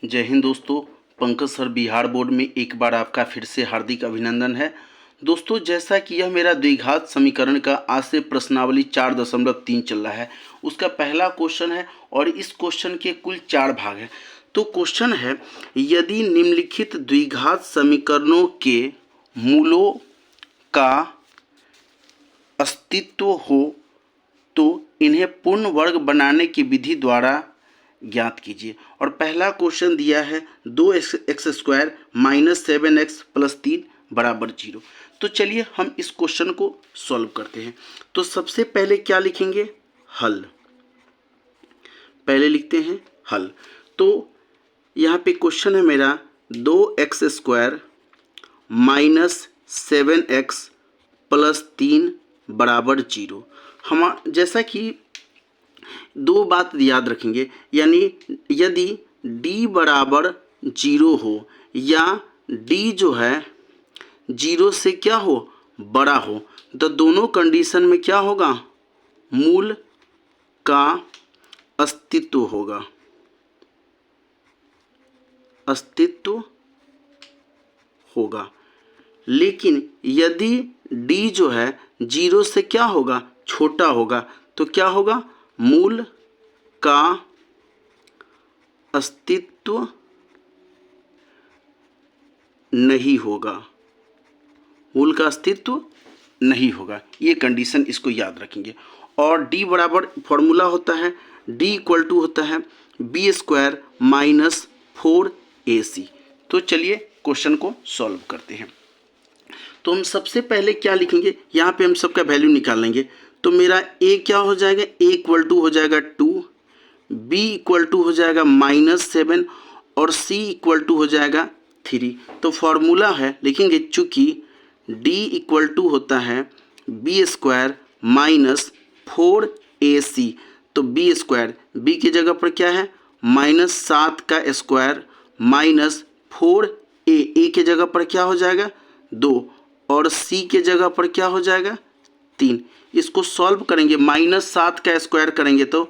जय हिंद दोस्तों। Pankaj sir Bihar board में एक बार आपका फिर से हार्दिक अभिनंदन है। दोस्तों, जैसा कि यह मेरा द्विघात समीकरण का आज से प्रश्नावली 4.3 चल रहा है, उसका पहला क्वेश्चन है और इस क्वेश्चन के कुल 4 भाग हैं। तो क्वेश्चन है, यदि निम्नलिखित द्विघात समीकरणों के मूलों का अस्तित्व हो तो इन्हें पूर्ण वर्ग बनाने की विधि द्वारा ज्ञात कीजिए। और पहला क्वेश्चन दिया है 2x² माइनस 7x प्लस 3 बराबर 0। तो चलिए हम इस क्वेश्चन को सॉल्व करते हैं। तो सबसे पहले क्या लिखेंगे? हल। पहले लिखते हैं हल। तो यहाँ पे क्वेश्चन है मेरा 2x² माइनस 7x प्लस 3 बराबर 0। हम जैसा कि दो बात याद रखेंगे, यानी यदि d बराबर 0 हो या d जो है 0 से क्या हो, बड़ा हो, तो दोनों कंडीशन में क्या होगा? मूल का अस्तित्व होगा। अस्तित्व होगा। लेकिन यदि d जो है 0 से क्या होगा? छोटा होगा, तो क्या होगा? मूल का अस्तित्व नहीं होगा। मूल का अस्तित्व नहीं होगा, ये कंडीशन इसको याद रखेंगे। और d बराबर फॉर्मूला होता है, d इक्वल टू होता है b² माइनस 4ac। तो चलिए क्वेश्चन को सॉल्व करते हैं। तो हम सबसे पहले क्या लिखेंगे? यहाँ पे हम सबका वैल्यू निकाल लेंगे। तो मेरा a क्या हो जाएगा? a इक्वल टू हो जाएगा 2, b इक्वल टू हो जाएगा -7 और c इक्वल टू हो जाएगा 3। तो फॉर्मूला है, लिखेंगे चूँकि d इक्वल टू होता है b² माइनस 4ac। तो b² b की जगह पर क्या है? -7 का स्क्वायर माइनस 4a, a की जगह पर क्या हो जाएगा? 2 और c के जगह पर क्या हो जाएगा? 3। इसको सॉल्व करेंगे, -7 का स्क्वायर करेंगे तो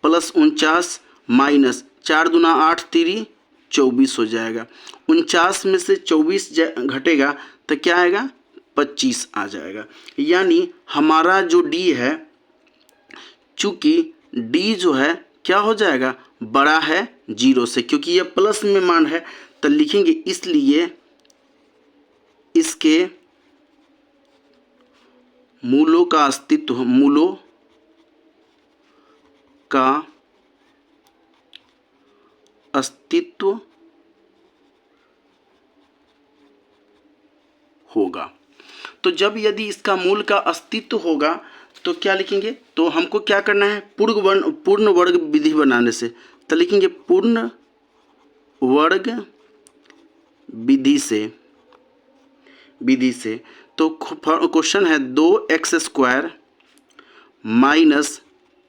+49 माइनस 4 दूना 8 3 24 हो जाएगा। 49 में से 24 घटेगा तो क्या आएगा? 25 आ जाएगा। यानी हमारा जो d है, चूँकि d जो है क्या हो जाएगा? बड़ा है 0 से, क्योंकि यह प्लस में मान है, तो लिखेंगे इसलिए इसके मूलों का अस्तित्व, मूलों का अस्तित्व होगा। तो जब यदि इसका मूल का अस्तित्व होगा तो क्या लिखेंगे? तो हमको क्या करना है? पूर्ण वर्ग विधि बनाने से, तो लिखेंगे पूर्ण वर्ग विधि से। तो क्वेश्चन है 2x² माइनस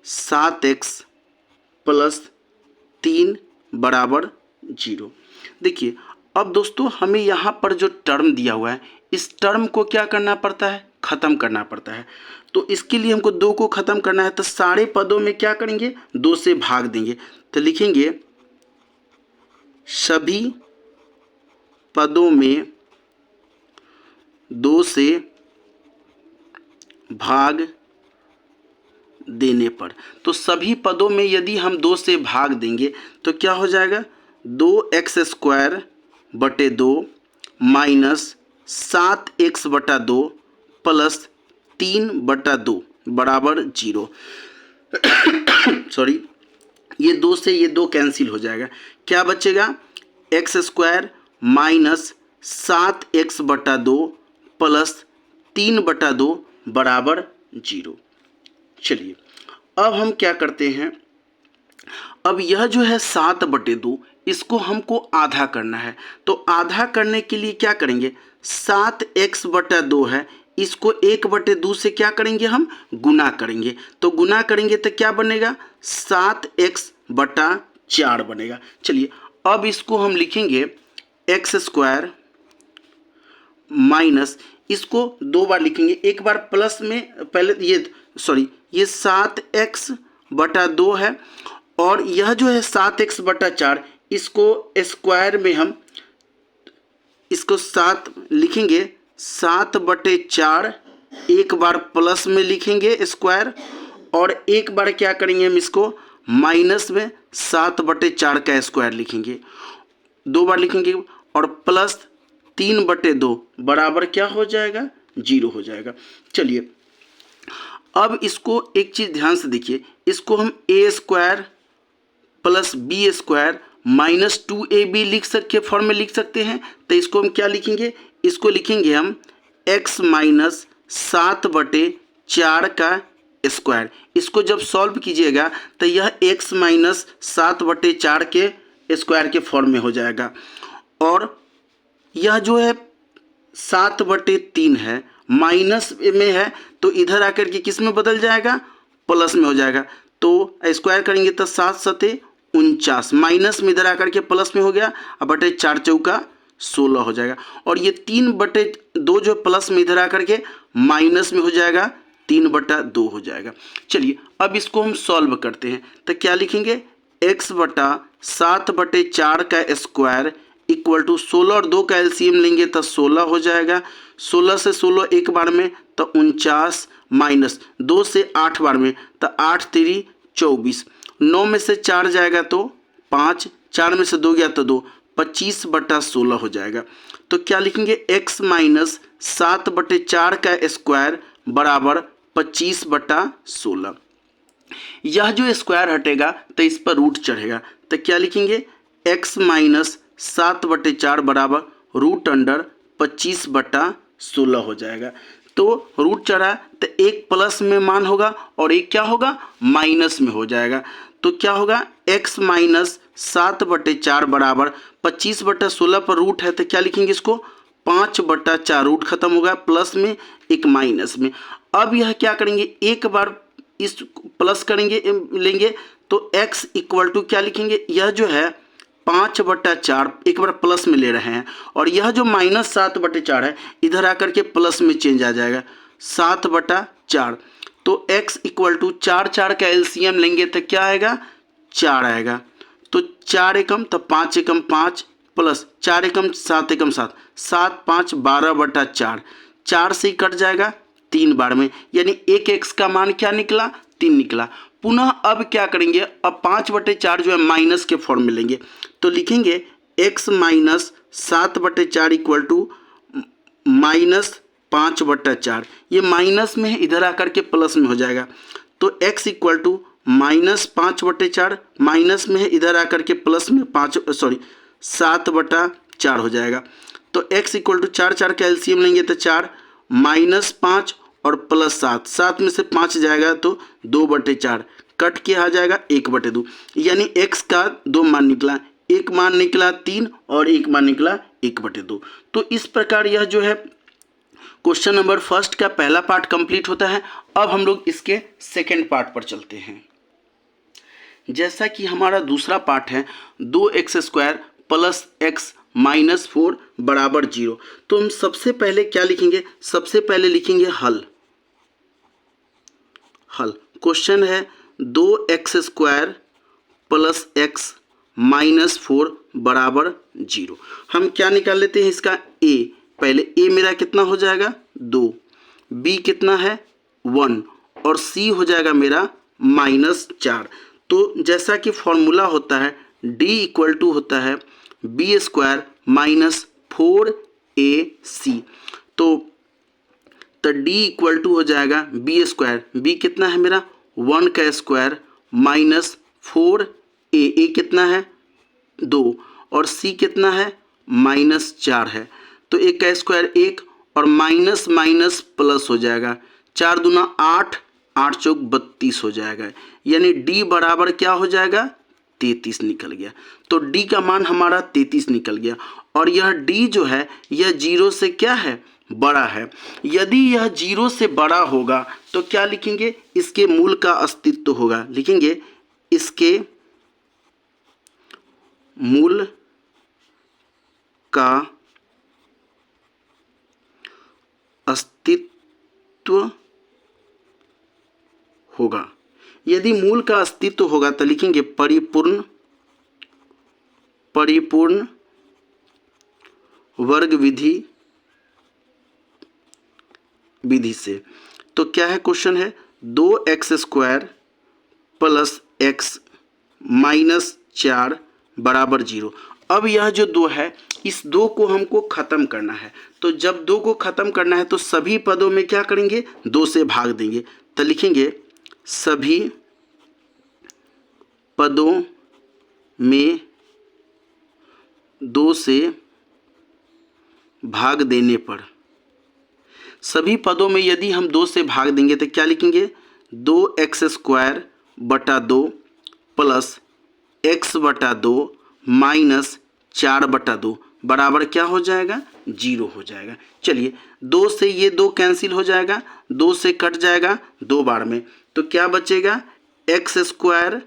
7x प्लस 3 बराबर 0। देखिए अब दोस्तों, हमें यहाँ पर जो टर्म दिया हुआ है, इस टर्म को क्या करना पड़ता है? ख़त्म करना पड़ता है। तो इसके लिए हमको 2 को ख़त्म करना है, तो सारे पदों में क्या करेंगे? 2 से भाग देंगे। तो लिखेंगे सभी पदों में 2 से भाग देने पर, तो सभी पदों में यदि हम 2 से भाग देंगे तो क्या हो जाएगा? 2x² बटे 2 माइनस 7x बटा 2 प्लस 3 बटा 2 बराबर 0। सॉरी, ये 2 से ये 2 कैंसिल हो जाएगा। क्या बचेगा? x² माइनस 7x बटा 2 प्लस 3 बटा 2 बराबर 0। चलिए अब हम क्या करते हैं? अब यह जो है 7/2, इसको हमको आधा करना है। तो आधा करने के लिए क्या करेंगे? 7x बटा 2 है, इसको 1/2 से क्या करेंगे? हम गुना करेंगे। तो गुना करेंगे तो क्या बनेगा? 7x बटा 4 बनेगा। चलिए अब इसको हम लिखेंगे x² माइनस, इसको 2 बार लिखेंगे, एक बार प्लस में, पहले ये 7x बटा 2 है और यह जो है 7x बटा 4, इसको स्क्वायर में हम इसको 7 लिखेंगे, 7/4 एक बार प्लस में लिखेंगे स्क्वायर, और एक बार क्या करेंगे हम इसको माइनस में 7/4 का स्क्वायर लिखेंगे, 2 बार लिखेंगे, और प्लस 3/2 बराबर क्या हो जाएगा, 0 हो जाएगा। चलिए अब इसको एक चीज़ ध्यान से देखिए, इसको हम a² plus b² minus 2ab लिख सकते फॉर्म में लिख सकते हैं। तो इसको हम क्या लिखेंगे, इसको लिखेंगे हम x माइनस 7/4 का स्क्वायर। इसको जब सॉल्व कीजिएगा तो यह x माइनस 7/4 के स्क्वायर के फॉर्म में हो जाएगा, और यह जो है 7/3 है, माइनस में है तो इधर आकर के किस में बदल जाएगा, प्लस में हो जाएगा। तो स्क्वायर करेंगे तो 7×7 = 49, माइनस में इधर आकर के प्लस में हो गया, अब बटे 4 चौका 16 हो जाएगा, और ये 3/2 जो प्लस में इधर आकर के माइनस में हो जाएगा, 3/2 हो जाएगा। चलिए अब इसको हम सॉल्व करते हैं, तो क्या लिखेंगे, x/7/4 का स्क्वायर इक्वल टू 16 और 2 का एलसीएम लेंगे तो 16 हो जाएगा, 16 से 16 एक बार में तो 49, माइनस 2 से 8 बार में तो 8 3 24, 9 में से 4 जाएगा तो 5, 4 में से 2 गया तो 2, 25/16 हो जाएगा। तो क्या लिखेंगे, x माइनस 7/4 का स्क्वायर बराबर 25/16। यह जो स्क्वायर हटेगा तो इस पर रूट चढ़ेगा, तो क्या लिखेंगे, x माइनस 7/4 बराबर √25/16 हो जाएगा। तो रूट चढ़ा तो एक प्लस में मान होगा और एक क्या होगा, माइनस में हो जाएगा। तो क्या होगा, x माइनस 7/4 बराबर 25/16 पर रूट है, तो क्या लिखेंगे इसको 5/4, रूट खत्म होगा, प्लस में एक माइनस में। अब यह क्या करेंगे, एक बार इस प्लस करेंगे लेंगे तो x इक्वल टू क्या लिखेंगे, यह जो है 5/4 एक बार प्लस में ले रहे हैं, और यह जो माइनस 7/4 है इधर आकर के प्लस में चेंज आ जाएगा, 7/4। तो x इक्वल टू 4 4 का एलसीएम लेंगे तो क्या आएगा, 4 आएगा। तो 4 एकम तो 5 एकम 5 प्लस 4 एकम 7 एकम 7, 7 5 12/4, 4 से कट जाएगा 3 बार में, यानी एक x का मान क्या निकला, 3 निकला। पुनः अब क्या करेंगे, अब 5/4 जो है माइनस के फॉर्म में लेंगे, तो लिखेंगे x minus 7/4 equal to minus 5/4, ये माइनस में है इधर आकर के प्लस में हो जाएगा। तो x equal to minus 5/4 minus में है इधर आकर के प्लस में 7/4 हो जाएगा। तो x इक्वल टू 4 4 का एलसीएम लेंगे तो 4 माइनस 5 और प्लस 7, 7 में से 5 जाएगा तो 2/4, कट के आ जाएगा 1/2, यानी x का 2 मान निकला, एक मान निकला 3 और एक मान निकला 1/2। तो इस प्रकार यह जो है क्वेश्चन नंबर फर्स्ट का पहला पार्ट कंप्लीट होता है। अब हम लोग इसके सेकेंड पार्ट पर चलते हैं। जैसा कि हमारा दूसरा पार्ट है 2x² प्लस x माइनस 4 बराबर 0, तो हम सबसे पहले क्या लिखेंगे, सबसे पहले लिखेंगे हल। क्वेश्चन है 2x² प्लस x माइनस 4 बराबर 0। हम क्या निकाल लेते हैं, इसका a, पहले a मेरा कितना हो जाएगा 2, b कितना है 1 और c हो जाएगा मेरा -4। तो जैसा कि फॉर्मूला होता है d इक्वल टू होता है b² माइनस 4ac, तो d इक्वल टू हो जाएगा b², b कितना है मेरा 1 का स्क्वायर माइनस 4a, a कितना है 2 और c कितना है -4 है। तो 1 का स्क्वायर 1 और माइनस माइनस प्लस हो जाएगा, 4 दूना 8, 8 चौक 32 हो जाएगा, यानी d बराबर क्या हो जाएगा 33 निकल गया। तो d का मान हमारा 33 निकल गया, और यह d जो है यह 0 से क्या है बड़ा है। यदि यह 0 से बड़ा होगा तो क्या लिखेंगे, इसके मूल का अस्तित्व होगा, लिखेंगे इसके मूल का अस्तित्व होगा। यदि मूल का अस्तित्व होगा तो लिखेंगे परिपूर्ण परिपूर्ण वर्ग विधि से। तो क्या है क्वेश्चन है 2x² प्लस x माइनस 4 बराबर 0। अब यह जो 2 है इस 2 को हमको ख़त्म करना है। तो जब 2 को ख़त्म करना है तो सभी पदों में क्या करेंगे 2 से भाग देंगे। तो लिखेंगे सभी पदों में 2 से भाग देने पर, सभी पदों में यदि हम 2 से भाग देंगे तो क्या लिखेंगे 2x² बटा 2 प्लस x बटा 2 माइनस 4 बटा 2 बराबर क्या हो जाएगा 0 हो जाएगा। चलिए 2 से ये 2 कैंसिल हो जाएगा, 2 से कट जाएगा 2 बार में, तो क्या बचेगा x²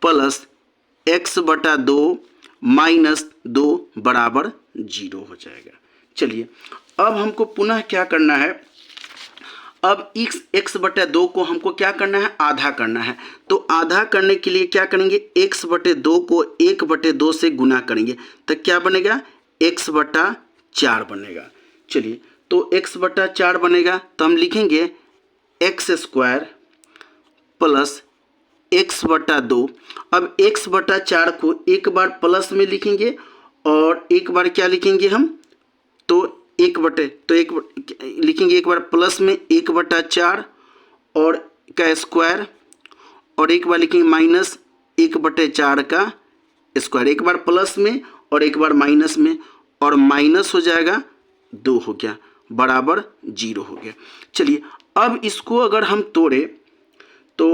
प्लस x बटा 2 माइनस 2 बराबर 0 हो जाएगा। चलिए अब हमको पुनः क्या करना है, अब x बटे 2 को हमको क्या करना है आधा करना है। तो आधा करने के लिए क्या करेंगे x बटे 2 को 1 बटे 2 से गुना करेंगे तो क्या बनेगा x बटा 4 बनेगा। चलिए तो x बटा 4 बनेगा तो हम लिखेंगे x² प्लस x बटा 2। अब x बटा 4 को एक बार प्लस में लिखेंगे और एक बार क्या लिखेंगे हम तो एक लिखेंगे एक बार प्लस में 1 बटा 4 और का स्क्वायर और एक बार लिखेंगे माइनस 1 बटे 4 का स्क्वायर, एक बार प्लस में और एक बार माइनस में, और माइनस हो जाएगा 2 हो गया बराबर 0 हो गया। चलिए अब इसको अगर हम तोड़े तो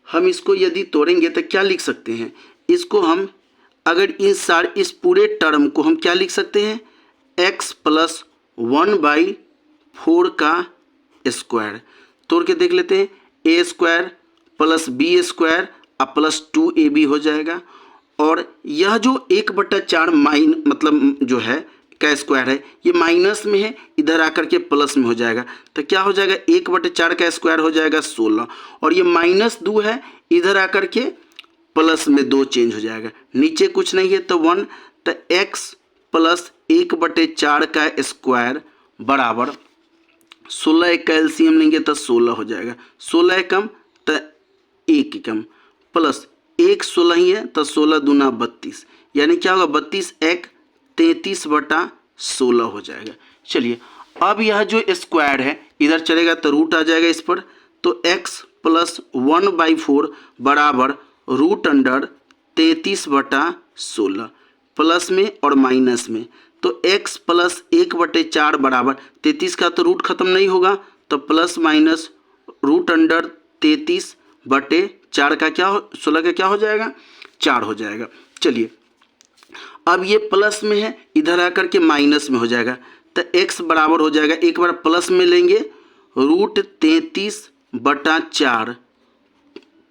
हम इसको यदि तोड़ेंगे तो क्या लिख सकते हैं, इसको हम अगर इस पूरे टर्म को हम क्या लिख सकते हैं x प्लस 1/4 का स्क्वायर। तोड़ के देख लेते हैं a² plus b² plus 2ab हो जाएगा, और यह जो 1/4 मतलब जो है का स्क्वायर है ये माइनस में है, इधर आकर के प्लस में हो जाएगा तो क्या हो जाएगा 1/4 का स्क्वायर हो जाएगा 16, और ये -2 है इधर आकर के प्लस में 2 चेंज हो जाएगा, नीचे कुछ नहीं है तो 1, तो x प्लस 1/4 का स्क्वायर बराबर 16 का एलसीएम लेंगे तो 16 हो जाएगा, 16 कम तो 1 कम प्लस 1 16 ही है तो 16 दूना 32, यानी क्या होगा 32 1 33/16 हो जाएगा। चलिए अब यह जो स्क्वायर है इधर चलेगा तो रूट आ जाएगा इस पर, तो x प्लस 1/4 बराबर √33/16 प्लस में और माइनस में, तो x प्लस 1/4 बराबर 33 का तो रूट खत्म नहीं होगा तो प्लस माइनस √33/4 का क्या हो 16 का क्या हो जाएगा 4 हो जाएगा। चलिए अब ये प्लस में है इधर आकर के माइनस में हो जाएगा तो x बराबर हो जाएगा, एक बार प्लस में लेंगे √33/4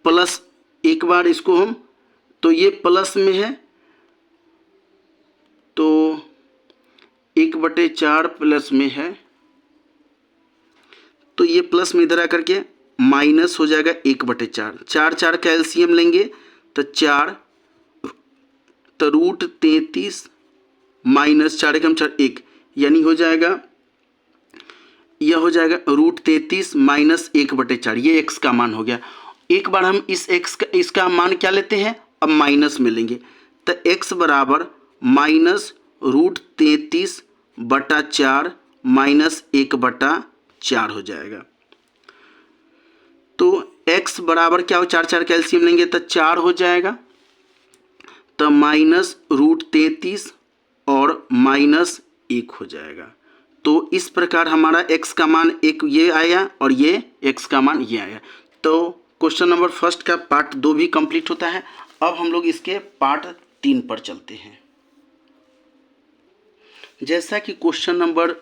प्लस एक बार इसको हम तो ये प्लस में है तो 1/4 प्लस में है तो ये प्लस में इधर आकर के माइनस हो जाएगा 1/4, 4 का एलसीएम लेंगे तो 4 तो √33 माइनस 4 एकम 4 1, यानी हो जाएगा यह हो जाएगा √33 माइनस 1/4, ये x का मान हो गया। एक बार हम इस x का इसका मान क्या लेते हैं अब माइनस में लेंगे तो x बराबर माइनस √33/4 माइनस 1/4 हो जाएगा। तो x बराबर क्या हो 4 का एलसीएम लेंगे तो 4 हो जाएगा, तो माइनस √33 और माइनस 1 हो जाएगा। तो इस प्रकार हमारा x का मान एक ये आया और ये x का मान ये आया। तो क्वेश्चन नंबर फर्स्ट का पार्ट 2 भी कंप्लीट होता है। अब हम लोग इसके पार्ट 3 पर चलते हैं। जैसा कि क्वेश्चन नंबर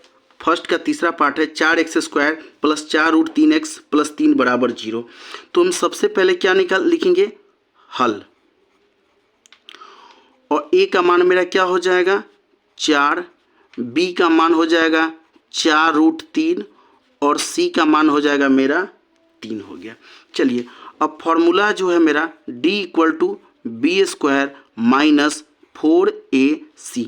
फर्स्ट का तीसरा पार्ट है 4x² प्लस 4√3x प्लस 3 बराबर 0, तो हम सबसे पहले क्या लिखेंगे हल, और a का मान मेरा क्या हो जाएगा 4, b का मान हो जाएगा 4√3 और c का मान हो जाएगा मेरा 3 हो गया। चलिए अब फॉर्मूला जो है मेरा d = b² माइनस 4ac।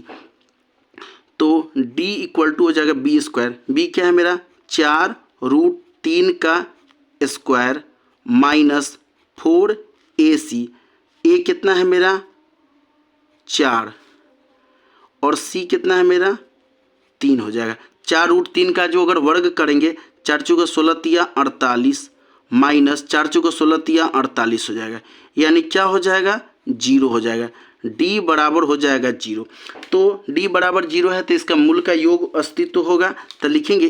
तो d इक्वल टू हो जाएगा बी स्क्वायर। बी क्या है मेरा 4√3 का स्क्वायर माइनस 4ac। ए कितना है मेरा 4 और सी कितना है मेरा 3 हो जाएगा। 4√3 का जो अगर वर्ग करेंगे 4 चौका 16 तिया 48 माइनस 4 चौका 16 तिया 48 हो जाएगा, यानी क्या हो जाएगा 0 हो जाएगा। d बराबर हो जाएगा 0। तो d बराबर 0 है तो इसका मूल का योग अस्तित्व होगा। तो लिखेंगे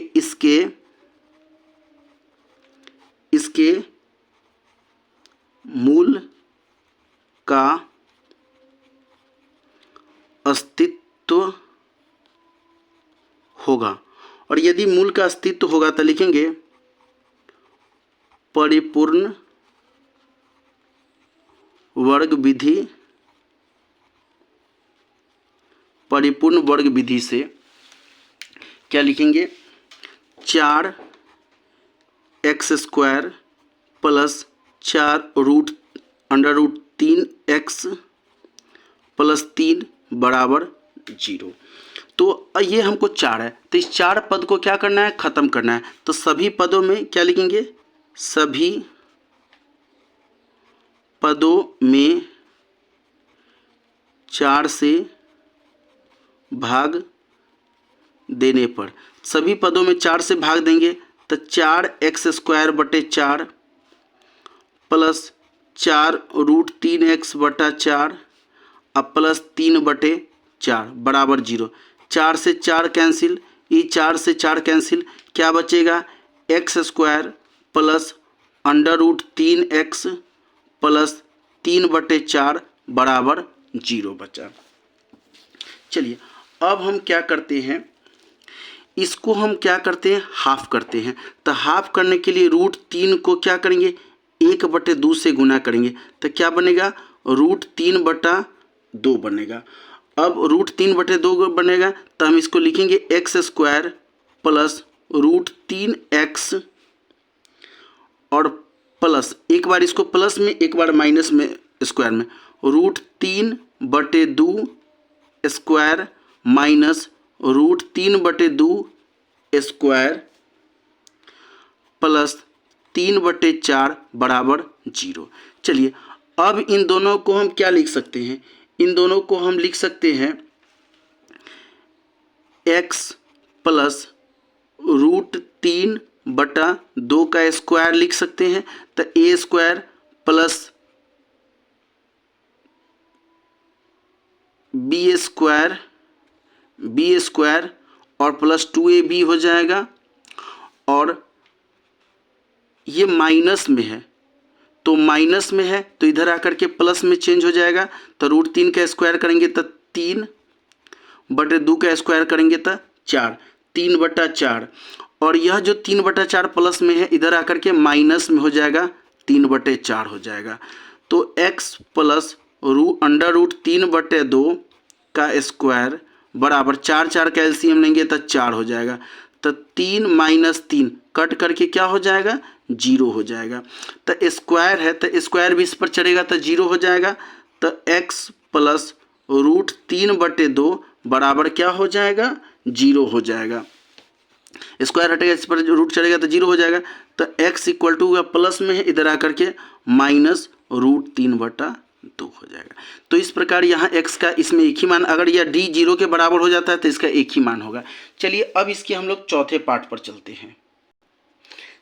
इसके मूल का अस्तित्व होगा। और यदि मूल का अस्तित्व होगा तो लिखेंगे परिपूर्ण वर्ग विधि। परिपूर्ण वर्ग विधि से क्या लिखेंगे 4x² प्लस 4√3x प्लस 3 बराबर 0। तो ये हमको 4 है तो इस 4 पद को क्या करना है ख़त्म करना है। तो सभी पदों में क्या लिखेंगे सभी पदों में 4 से भाग देने पर, सभी पदों में 4 से भाग देंगे तो 4x² बटे 4 प्लस 4√3x बटा 4 अब प्लस 3 बटे 4 बराबर 0। 4 से 4 कैंसिल, ये 4 से 4 कैंसिल, क्या बचेगा x² प्लस √3x प्लस 3 बटे 4 बराबर 0 बचा। चलिए अब हम क्या करते हैं, इसको हम क्या करते हैं हाफ करते हैं। तो हाफ करने के लिए √3 को क्या करेंगे 1/2 से गुना करेंगे तो क्या बनेगा √3/2 बनेगा। अब √3/2 बनेगा तो हम इसको लिखेंगे x² प्लस √3x और प्लस एक बार इसको प्लस में एक बार माइनस में स्क्वायर में √3/2 स्क्वायर माइनस √3/2 स्क्वायर प्लस 3/4 बराबर 0। चलिए अब इन दोनों को हम क्या लिख सकते हैं, इन दोनों को हम लिख सकते हैं x प्लस √3/2 का स्क्वायर लिख सकते हैं। तो a² प्लस b² और प्लस 2ab हो जाएगा। और ये माइनस में है तो माइनस में है तो इधर आकर के प्लस में चेंज हो जाएगा। तो √3 का स्क्वायर करेंगे तो 3/2 का स्क्वायर करेंगे तो 4, 3/4 और यह जो 3/4 प्लस में है इधर आकर के माइनस में हो जाएगा 3/4 हो जाएगा। तो x प्लस √3/2 का स्क्वायर बराबर 4 का एलसीएम लेंगे तो 4 हो जाएगा। तो 3 माइनस 3 कट करके क्या हो जाएगा 0 हो जाएगा। तो स्क्वायर है तो स्क्वायर भी इस पर चढ़ेगा तो 0 हो जाएगा। तो x प्लस √3/2 बराबर क्या हो जाएगा 0 हो जाएगा। स्क्वायर हटेगा इस पर रूट चढ़ेगा तो 0 हो जाएगा। तो x इक्वल टू प्लस में है इधर आकर के माइनस √3/2 हो जाएगा। तो इस प्रकार यहाँ x का इसमें एक ही मान, अगर यह d 0 के बराबर हो जाता है तो इसका एक ही मान होगा। चलिए अब इसके हम लोग चौथे पार्ट पर चलते हैं।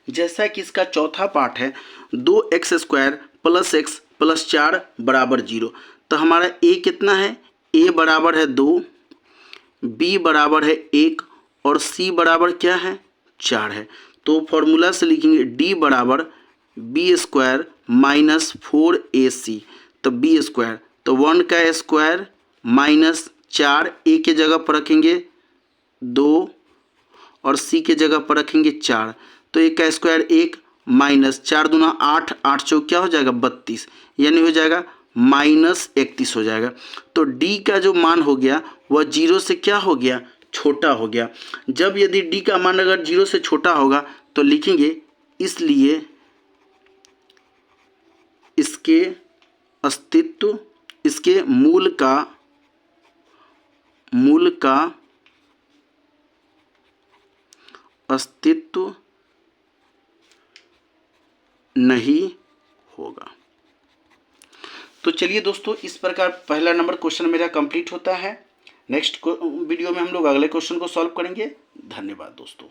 जैसा कि इसका चौथा पार्ट है 2x² प्लस x प्लस 4 बराबर 0। तो हमारा a कितना है, a बराबर है 2, b बराबर है 1 और c बराबर क्या है 4 है। तो फॉर्मूला से लिखेंगे d बराबर b² माइनस 4ac। तो b² तो 1 का स्क्वायर माइनस 4, a के जगह पर रखेंगे 2 और c के जगह पर रखेंगे 4। तो 1 का स्क्वायर 1 माइनस 4 दूना 8, 8 चौक क्या हो जाएगा 32, यानी हो जाएगा माइनस 31 हो जाएगा। तो d का जो मान हो गया वह 0 से क्या हो गया छोटा हो गया। जब यदि d का मान अगर 0 से छोटा होगा तो लिखेंगे इसलिए इसके अस्तित्व इसके मूल का अस्तित्व नहीं होगा। तो चलिए दोस्तों, इस प्रकार पहला नंबर क्वेश्चन मेरा कंप्लीट होता है। नेक्स्ट वीडियो में हम लोग अगले क्वेश्चन को सॉल्व करेंगे। धन्यवाद दोस्तों।